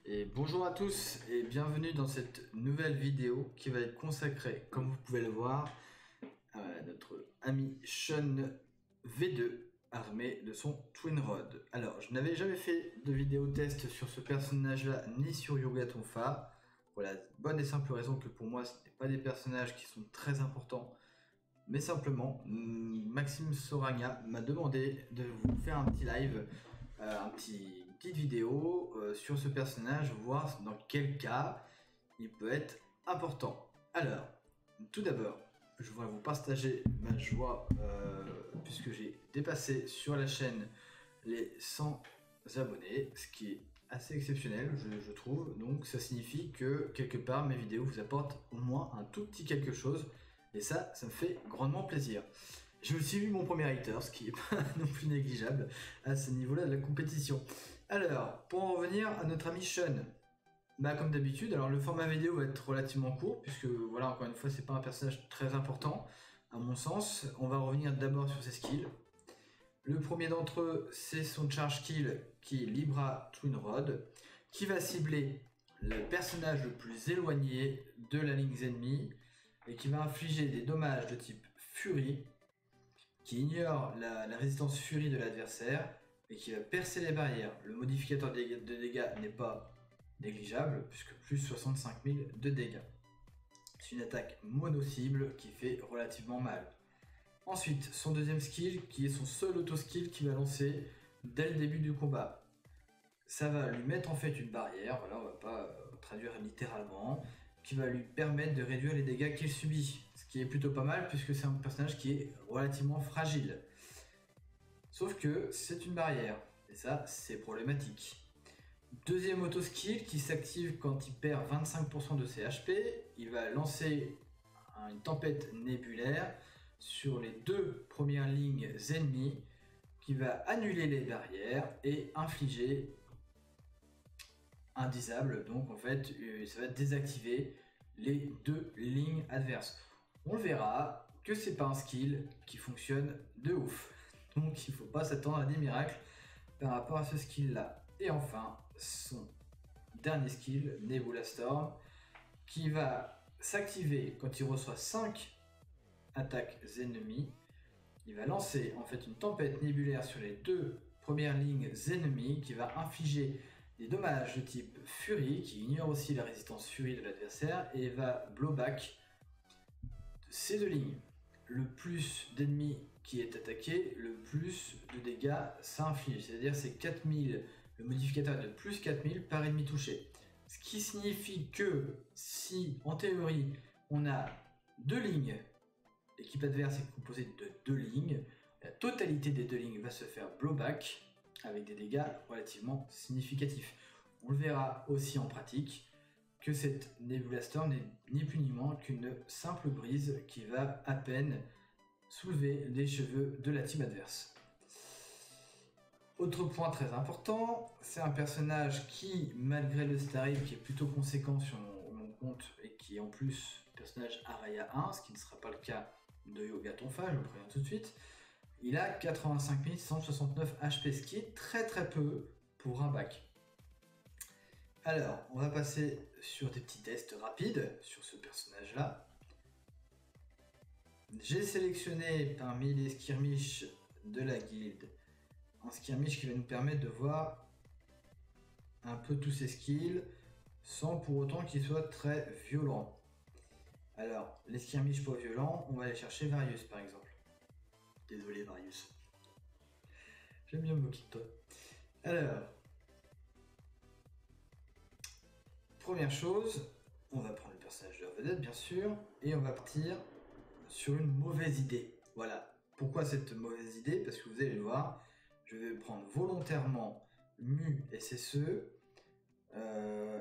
Et bonjour à tous et bienvenue dans cette nouvelle vidéo qui va être consacrée, comme vous pouvez le voir, à notre ami Sean V2 armé de son Twin Rod. Alors, je n'avais jamais fait de vidéo test sur ce personnage-là ni sur Yoga Tonfa, pour la bonne et simple raison que pour moi ce n'est pas des personnages qui sont très importants, mais simplement Maxime Soragna m'a demandé de vous faire un petit live, une petite vidéo sur ce personnage, voir dans quel cas il peut être important. Alors, tout d'abord, je voudrais vous partager ma joie puisque j'ai dépassé sur la chaîne les 100 abonnés, ce qui est assez exceptionnel, je trouve. Donc ça signifie que quelque part mes vidéos vous apportent au moins un tout petit quelque chose, et ça me fait grandement plaisir. J'ai aussi eu mon premier hater, ce qui est pas non plus négligeable à ce niveau-là de la compétition. Alors, pour en revenir à notre ami Sean, comme d'habitude, alors le format vidéo va être relativement court, puisque voilà, encore une fois, c'est pas un personnage très important, à mon sens. On va revenir d'abord sur ses skills. Le premier d'entre eux, c'est son charge kill, qui est Libra Twin Rod, qui va cibler le personnage le plus éloigné de la ligne ennemie, et qui va infliger des dommages de type Fury, qui ignore la résistance Fury de l'adversaire, et qui va percer les barrières. Le modificateur de dégâts n'est pas négligeable, puisque plus 65 000 de dégâts. C'est une attaque mono-cible qui fait relativement mal. Ensuite, son deuxième skill, qui est son seul auto-skill qu'il va lancer dès le début du combat. Ça va lui mettre en fait une barrière, voilà, on va pas traduire littéralement, qui va lui permettre de réduire les dégâts qu'il subit. Ce qui est plutôt pas mal, puisque c'est un personnage qui est relativement fragile. Sauf que c'est une barrière, et ça, c'est problématique. Deuxième auto-skill qui s'active quand il perd 25% de ses HP, il va lancer une tempête nébulaire sur les deux premières lignes ennemies qui va annuler les barrières et infliger un disable, donc en fait ça va désactiver les deux lignes adverses. On le verra que c'est pas un skill qui fonctionne de ouf, donc il faut pas s'attendre à des miracles par rapport à ce skill là. Et enfin son dernier skill, Nebula Storm, qui va s'activer quand il reçoit 5 attaques ennemies. Il va lancer en fait une tempête nébulaire sur les deux premières lignes ennemies qui va infliger des dommages de type Fury, qui ignore aussi la résistance Fury de l'adversaire, et va blowback ces deux lignes. Le plus d'ennemis qui est attaqué, le plus de dégâts ça inflige. C'est-à-dire c'est 4000, le modificateur est de plus 4000 par ennemi touché. Ce qui signifie que si, en théorie, on a deux lignes, l'équipe adverse est composée de deux lignes, la totalité des deux lignes va se faire blowback avec des dégâts relativement significatifs. On le verra aussi en pratique que cette Nebula Storm n'est ni plus ni moins qu'une simple brise qui va à peine soulever les cheveux de la team adverse. Autre point très important, c'est un personnage qui, malgré le starring qui est plutôt conséquent sur mon compte et qui est en plus personnage Araya 1, ce qui ne sera pas le cas de Yoga Tonfa, je le préviens tout de suite, il a 85 169 HP, ce qui est très très peu pour un bac. Alors, on va passer sur des petits tests rapides sur ce personnage-là. J'ai sélectionné parmi les skirmishes de la guilde un skirmish qui va nous permettre de voir un peu tous ses skills sans pour autant qu'il soit très violent. Alors, les skirmishes pas violents, on va aller chercher Varius par exemple. Désolé Varius. J'aime bien me moquer de toi. Alors, première chose, on va prendre le personnage de vedette bien sûr, et on va partir sur une mauvaise idée. Voilà. Pourquoi cette mauvaise idée? Parce que vous allez le voir, je vais prendre volontairement Mu SSE,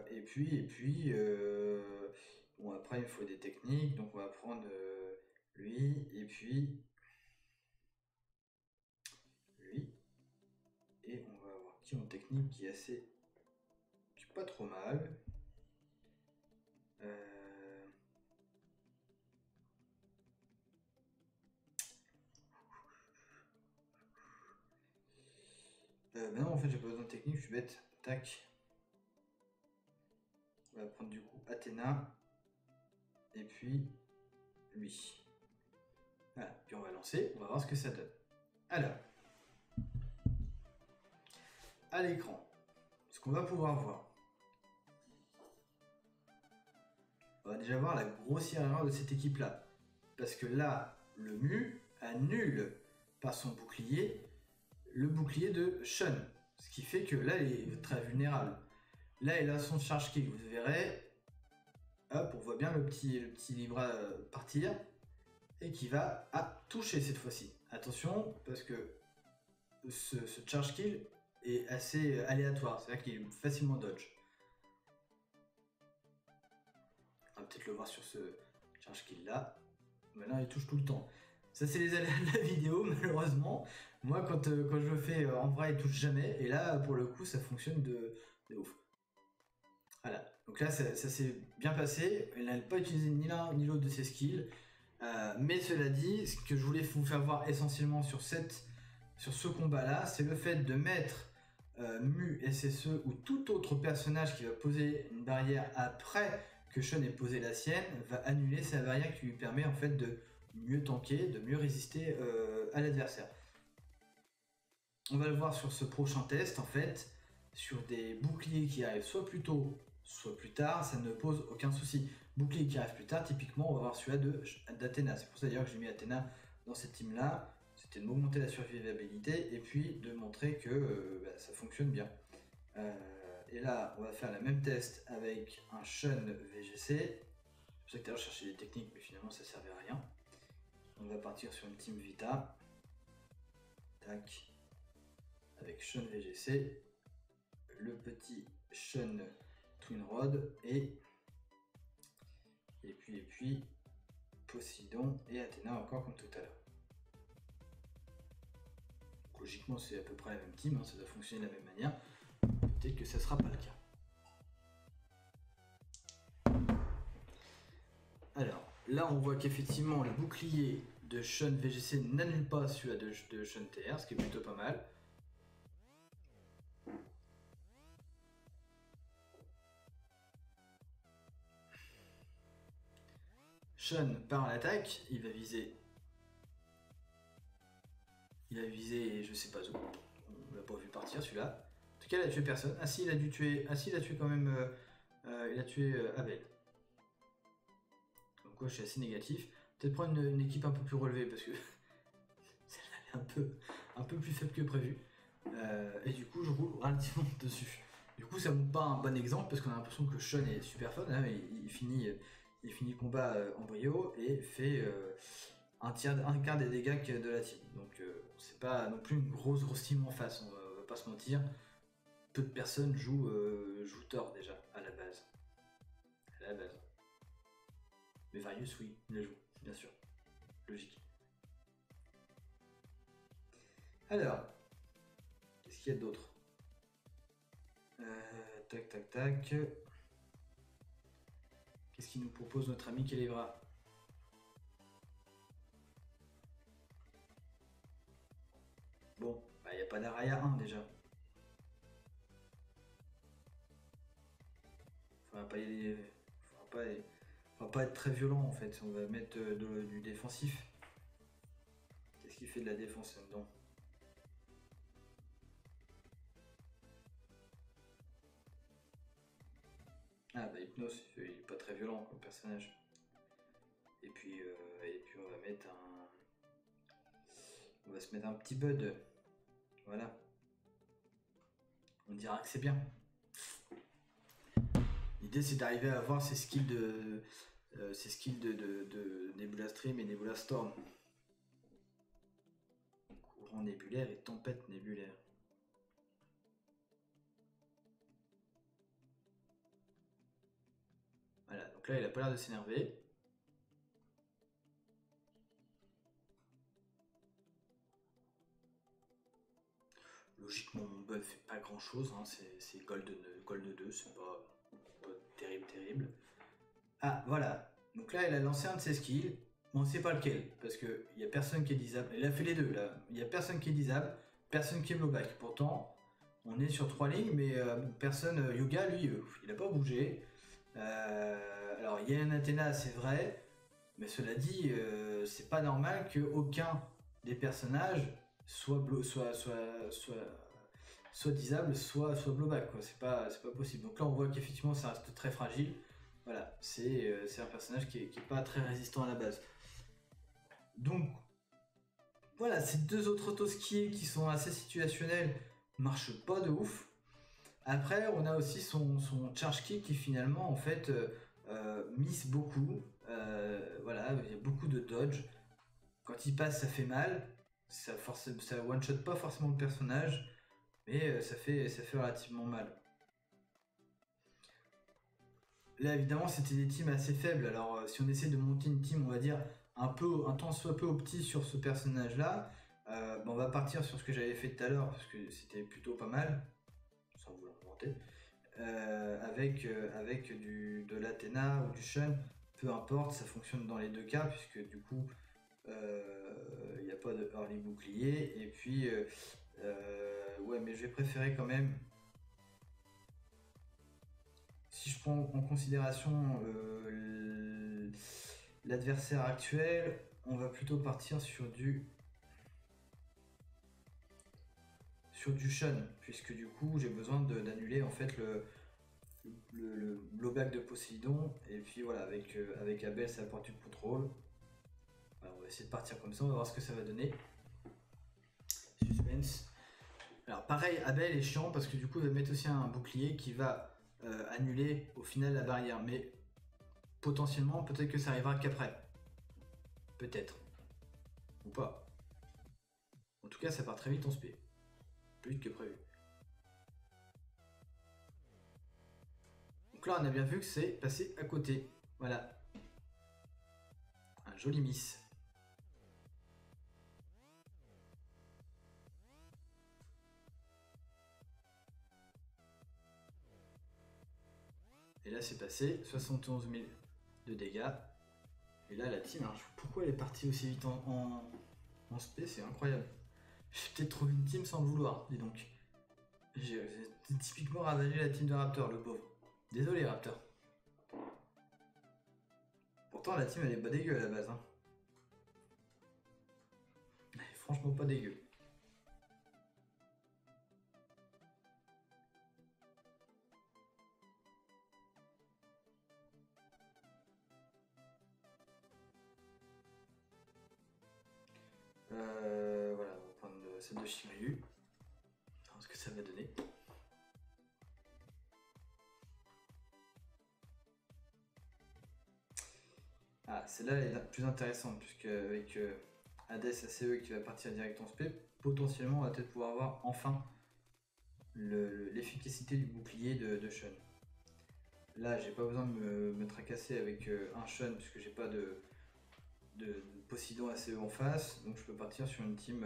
et puis bon, après il faut des techniques, donc on va prendre lui, et puis lui, et on va avoir qui en technique qui est assez, qui est pas trop mal. Non, en fait j'ai pas besoin de technique, je suis bête. Tac. On va prendre du coup Athéna. Et puis lui. Voilà, puis on va lancer, on va voir ce que ça donne. Alors, à l'écran, ce qu'on va pouvoir voir. On va déjà voir la grossière erreur de cette équipe-là. Parce que là, le Mu annule par son bouclier le bouclier de Shun. Ce qui fait que là, il est très vulnérable. Là, il a son charge kill, vous verrez. Hop, on voit bien le petit Libra partir. Et qui va toucher cette fois-ci. Attention, parce que ce charge kill est assez aléatoire. C'est-à-dire qu'il est facilement dodge. On va peut-être le voir sur ce charge kill là. Maintenant, il touche tout le temps. Ça, c'est les aléas de la vidéo, malheureusement. Moi, quand je le fais en vrai, il touche jamais. Et là, pour le coup, ça fonctionne de ouf. Voilà. Donc là, ça s'est bien passé. Elle n'a pas utilisé ni l'un ni l'autre de ses skills. Mais cela dit, ce que je voulais vous faire voir essentiellement sur ce combat-là, c'est le fait de mettre Mu, SSE ou tout autre personnage qui va poser une barrière après que Shun ait posé la sienne, va annuler sa barrière qui lui permet en fait de mieux tanker, de mieux résister à l'adversaire. On va le voir sur ce prochain test en fait, sur des boucliers qui arrivent soit plus tôt, soit plus tard, ça ne pose aucun souci. Bouclier qui arrive plus tard, typiquement on va voir celui-là d'Athéna. C'est pour ça d'ailleurs que j'ai mis Athéna dans cette team là. C'était de m'augmenter la survivabilité et puis de montrer que ça fonctionne bien. Et là on va faire le même test avec un Shun VGC. C'est pour ça que d'ailleurs je cherchais des techniques mais finalement ça servait à rien. On va partir sur une team Vita. Tac. Avec Shun VGC. Le petit Shun Twin Rod et puis Poséidon et Athéna encore comme tout à l'heure. Logiquement c'est à peu près la même team, hein, ça doit fonctionner de la même manière. Peut-être que ça sera pas le cas. Alors là on voit qu'effectivement le bouclier de Shun VGC n'annule pas celui de Shun TR, ce qui est plutôt pas mal. Shun part à l'attaque, il va viser, je sais pas où, on l'a pas vu partir celui-là. En tout cas, il a tué personne. Ah si, il a dû tuer, il a tué quand même, il a tué Abel. Donc quoi, je suis assez négatif. Peut-être prendre une équipe un peu plus relevée parce que celle-là est un peu plus faible que prévu. Et du coup, je roule relativement dessus. Du coup, ça montre pas un bon exemple parce qu'on a l'impression que Shun est super fun. Hein, il finit le combat en brio et fait un quart des dégâts de la team. Donc c'est pas non plus une grosse team en face, on va pas se mentir. Peu de personnes jouent Thor déjà à la base. Mais Varius, oui, il la joue, bien sûr. Logique. Alors, qu'est-ce qu'il y a d'autre? Tac. Qu'est-ce qu'il nous propose notre ami Kelebra? Bon, bah il n'y a pas d'Araya 1 déjà. Faudra pas être très violent en fait. On va mettre du défensif. Qu'est-ce qui fait de la défense là-dedans? Ah bah Hypnos, il est pas très violent comme personnage. Et puis on va mettre on va se mettre un petit Bud. Voilà. On dira que c'est bien. L'idée c'est d'arriver à avoir ces skills de Nebula Stream et Nebula Storm. Courant nébulaire et tempête nébulaire. Voilà, donc là il a pas l'air de s'énerver. Logiquement mon buff fait pas grand chose, hein. C'est Gold 2, c'est pas terrible. Ah voilà, donc là il a lancé un de ses skills, on ne sait pas lequel, parce qu'il n'y a personne qui est disable, il a fait les deux là, il n'y a personne qui est disable, personne qui est blowback, pourtant on est sur 3 lignes, mais personne, Yuga lui, il n'a pas bougé, Alors il y a un Athéna, c'est vrai, mais cela dit, c'est pas normal qu'aucun des personnages soit disable, soit blowback, quoi. C'est pas possible. Donc là, on voit qu'effectivement, ça reste très fragile. Voilà, c'est un personnage qui est pas très résistant à la base. Donc, voilà, ces deux autres autoskis qui sont assez situationnels marchent pas de ouf. Après, on a aussi son charge kick qui finalement, en fait, miss beaucoup. Voilà, il y a beaucoup de dodge. Quand il passe, ça fait mal. Ça one-shot pas forcément le personnage, mais ça fait relativement mal. Là, évidemment, c'était des teams assez faibles. Alors, si on essaie de monter une team, on va dire, un tant soit peu opti sur ce personnage-là, on va partir sur ce que j'avais fait tout à l'heure, parce que c'était plutôt pas mal, sans vouloir monter. Avec de l'Athéna ou du Shun, peu importe, ça fonctionne dans les deux cas, puisque du coup, il n'y a pas de early bouclier. Et puis, ouais, mais je vais préférer quand même, si je prends en considération l'adversaire actuel, on va plutôt partir sur du Shun, puisque du coup j'ai besoin d'annuler en fait le blowback de Poséidon, et puis voilà, avec Abel ça apporte du contrôle. Alors, on va essayer de partir comme ça, on va voir ce que ça va donner. Suspense. Alors pareil, Abel est chiant parce que du coup il va mettre aussi un bouclier qui va annuler au final la barrière, mais potentiellement peut-être que ça arrivera qu'après. Peut-être. Ou pas. En tout cas ça part très vite en spé. Plus vite que prévu. Donc là on a bien vu que c'est passé à côté. Voilà. Un joli miss. Et là c'est passé, 71 000 de dégâts. Et là la team, alors, pourquoi elle est partie aussi vite en spé, c'est incroyable. J'ai peut-être trouvé une team sans le vouloir, dis donc. J'ai typiquement ravagé la team de Raptor, le pauvre. Désolé Raptor. Pourtant la team elle est pas dégueu à la base. Hein. Elle est franchement pas dégueu. Voilà, on va prendre celle de Shiryu. On va voir ce que ça va donner. Ah, celle-là elle est la plus intéressante, puisque avec Hades ACE qui va partir direct en spé, potentiellement on va peut-être pouvoir avoir enfin l'efficacité du bouclier de Shun. Là, j'ai pas besoin de me tracasser avec un Shun, puisque j'ai pas de Poséidon ACE en face, donc je peux partir sur une team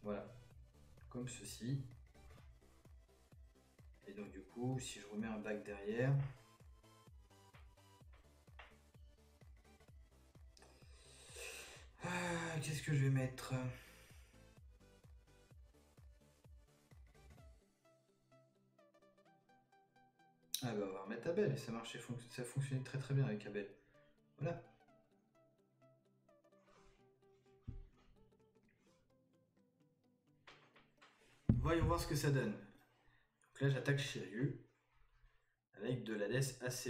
voilà, comme ceci. Et donc du coup, si je remets un back derrière, qu'est-ce que je vais mettre? Ah bah on va remettre Abel, et ça marchait, ça fonctionnait très très bien avec Abel. Voilà. Voyons voir ce que ça donne. Donc là j'attaque Shiryu avec de l'Hades ACE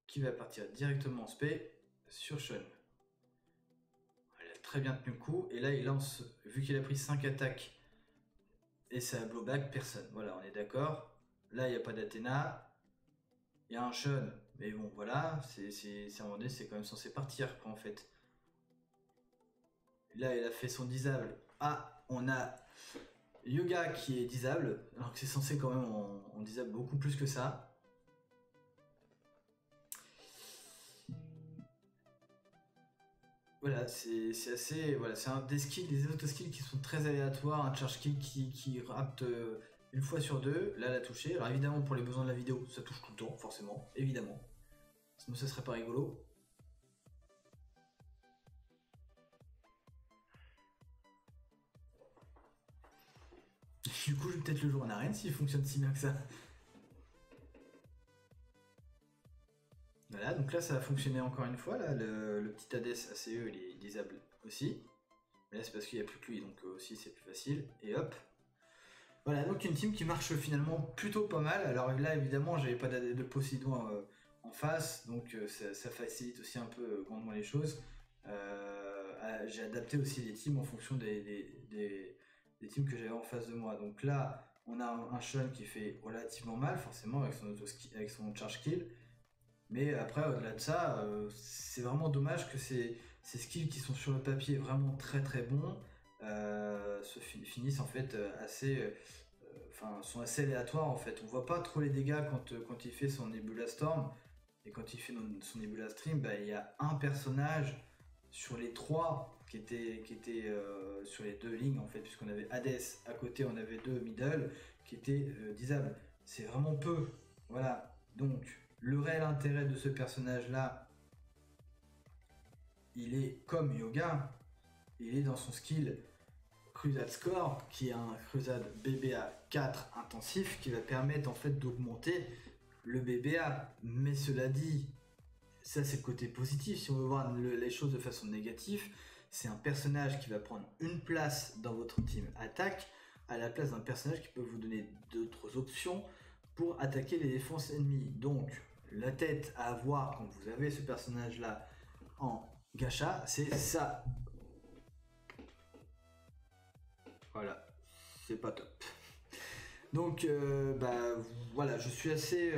qui va partir directement en spé sur Shun. Il a très bien tenu le coup, et là il lance, vu qu'il a pris 5 attaques et ça a blowback, personne. Voilà, on est d'accord. Là il n'y a pas d'Athéna, il y a un Shun, mais bon voilà, c'est à un moment donné c'est quand même censé partir quoi en fait. Là il a fait son disable. Ah, on a Yoga qui est disable, alors que c'est censé quand même en disable beaucoup plus que ça. Voilà, c'est assez. Voilà, c'est un des skills, des auto-skills qui sont très aléatoires, un charge kill qui rapte une fois sur deux. Là, elle a touché. Alors évidemment, pour les besoins de la vidéo, ça touche tout le temps, forcément, évidemment. Sinon, ça serait pas rigolo. Du coup, je vais peut-être le jouer en arène s'il fonctionne si bien que ça. Voilà, donc là ça a fonctionné encore une fois, là, le petit Hades ACE il est disable aussi. Mais là c'est parce qu'il n'y a plus que lui, donc aussi c'est plus facile. Et hop. Voilà, donc une team qui marche finalement plutôt pas mal. Alors là évidemment j'avais pas de Poséidon en face, donc ça facilite aussi un peu grandement les choses. J'ai adapté aussi les teams en fonction des teams que j'avais en face de moi. Donc là on a un Sean qui fait relativement mal, forcément avec son charge kill. Mais après, au-delà de ça, c'est vraiment dommage que ces skills qui sont sur le papier vraiment très très bons finissent en fait sont assez aléatoires en fait. On voit pas trop les dégâts quand il fait son Nebula Storm et quand il fait son Nebula Stream, bah, il y a un personnage sur les trois qui était sur les deux lignes en fait, puisqu'on avait Hades à côté, on avait deux middle qui étaient disable. C'est vraiment peu, voilà. Donc le réel intérêt de ce personnage là, il est comme Yoga, il est dans son skill Crusade Score, qui est un Crusade BBA 4 intensif qui va permettre en fait d'augmenter le BBA. Mais cela dit, ça c'est le côté positif. Si on veut voir les choses de façon négative, c'est un personnage qui va prendre une place dans votre team attaque à la place d'un personnage qui peut vous donner d'autres options pour attaquer les défenses ennemies. Donc la tête à avoir quand vous avez ce personnage là en gacha, c'est ça. Voilà, c'est pas top. Donc voilà, je suis assez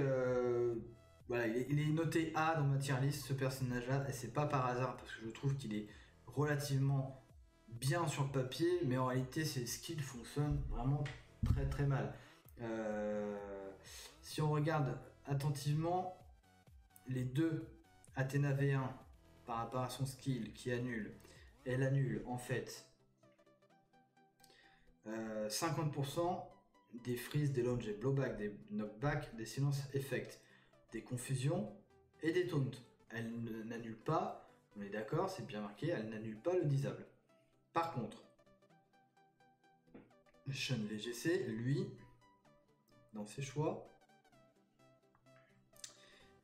voilà, il est noté A dans ma tier list ce personnage là, et c'est pas par hasard parce que je trouve qu'il est relativement bien sur le papier, mais en réalité ses skills fonctionnent vraiment très très mal. Si on regarde attentivement les deux Athéna V1 par rapport à son skill qui annule, elle annule en fait 50% des freeze, des launch, des blowback, des knockback, des silence effect, des confusions et des taunts. Elle n'annule pas, on est d'accord, c'est bien marqué, elle n'annule pas le disable. Par contre, Sean VGC, lui, dans ses choix,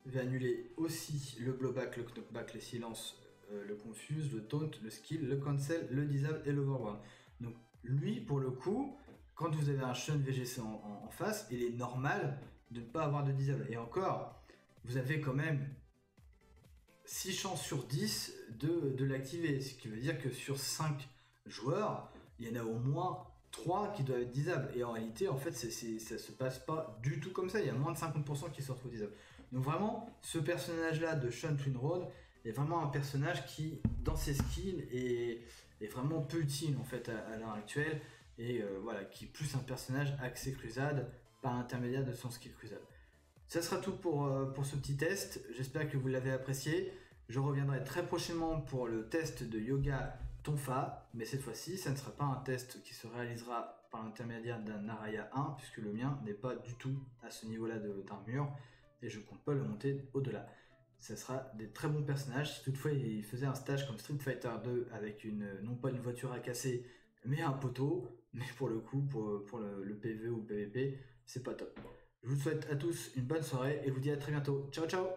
va annuler aussi le blowback, le knockback, les silences, le confuse, le taunt, le skill, le cancel, le disable et l'overwhelm. Donc lui, pour le coup, quand vous avez un Sean VGC en face, il est normal de ne pas avoir de disable. Et encore, vous avez quand même 6 chances sur 10 de l'activer. Ce qui veut dire que sur 5 joueurs, il y en a au moins 3 qui doivent être disable. Et en réalité, en fait, ça se passe pas du tout comme ça. Il y a moins de 50% qui se retrouvent disable. Donc vraiment, ce personnage-là de Sean Twinroad est vraiment un personnage qui, dans ses skills, est vraiment peu utile en fait à l'heure actuelle. Et voilà, qui est plus un personnage axé crusade par l'intermédiaire de son skill crusade. Ça sera tout pour ce petit test. J'espère que vous l'avez apprécié. Je reviendrai très prochainement pour le test de Yoga Tonfa, mais cette fois-ci, ça ne sera pas un test qui se réalisera par l'intermédiaire d'un Naraya 1, puisque le mien n'est pas du tout à ce niveau-là d'armure, et je compte pas le monter au-delà. Ça sera des très bons personnages. Si toutefois il faisait un stage comme Street Fighter 2 avec non pas une voiture à casser, mais un poteau, mais pour le coup, pour le PvE ou le PvP, c'est pas top. Je vous souhaite à tous une bonne soirée et vous dis à très bientôt. Ciao ciao.